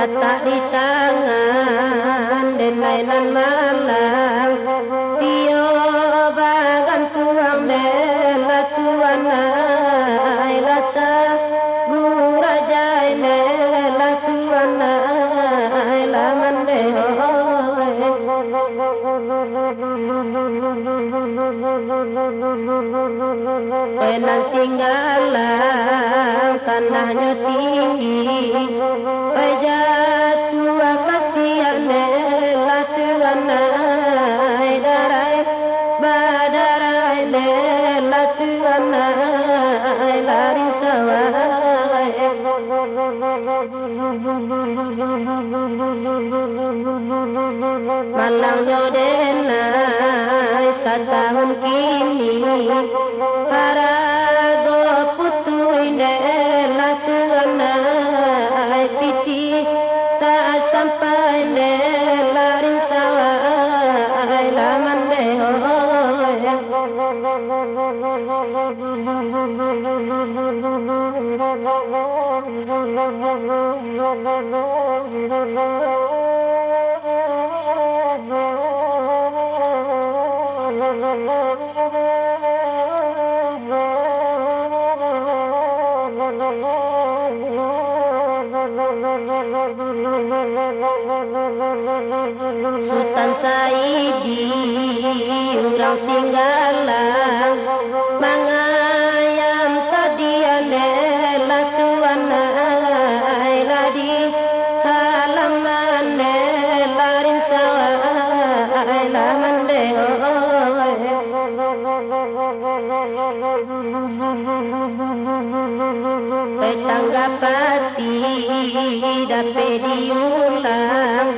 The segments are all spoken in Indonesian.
Letak di tangan dan mainan malang Tio bagan tuang dela tuana Lata gurajai dela tuana Laman Penan singgalang tanahnya tinggi Tua kasihan dela tuana Darai badarai dela tuana Lari sawai Malangnya denai setahun kini Harago putui dela tuana Piti tak sampai delarin sawai Laman Sultan Saidi urang singgalang mangayam tadian dela tuana ladi halaman delarin sawai laman Petangga pati dape diulang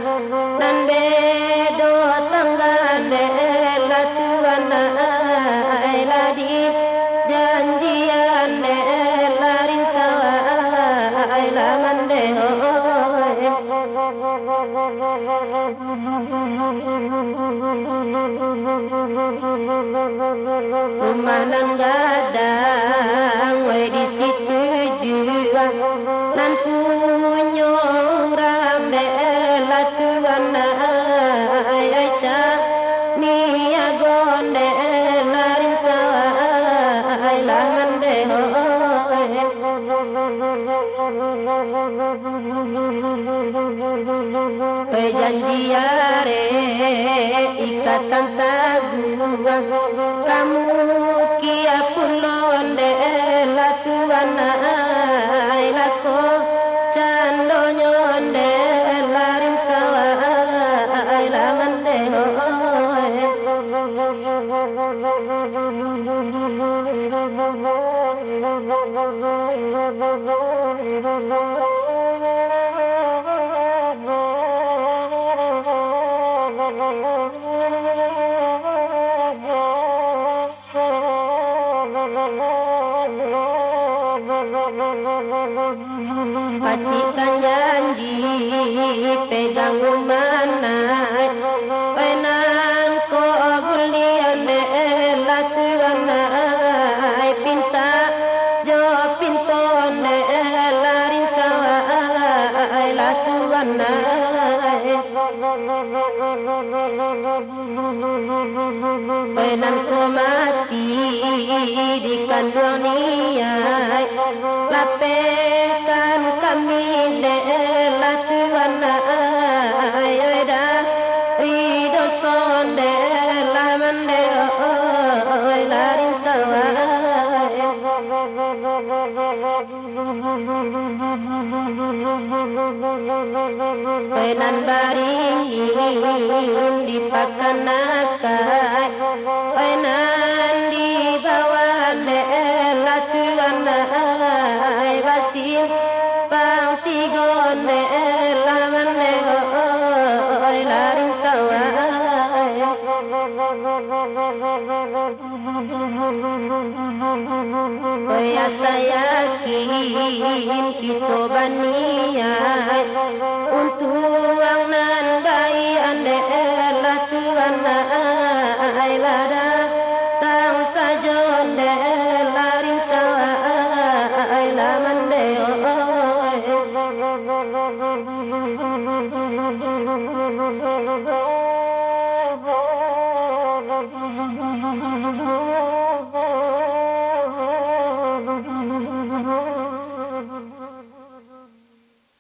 nan bedo tangga dela tuana ladi janjian Rumah nan gadang we di situ juga nan punya rambe la tuan ai ai cha ni agonde larin sa ai la mande ho janjiare ikatan taguan kamu kia pulonde la tuana ai la ko chando nyonde larin sawa ai la mande ho Pacikan janji pegang umanai penan ko bulian la tuanai pinta jo pintone larin sawa la tuanai penan ko mati di kandung niai lapekan kami de la tuana ai da rido sonde la mande oi la rin sawa penan baring di pakanakai penan di bawah de la tuana ai basil bang tigone la mande oi la rin sawa ya sayakin kita baniai untuk ang nandai ande la tuana ai lada tang sajonde larin sawa ai la mande oi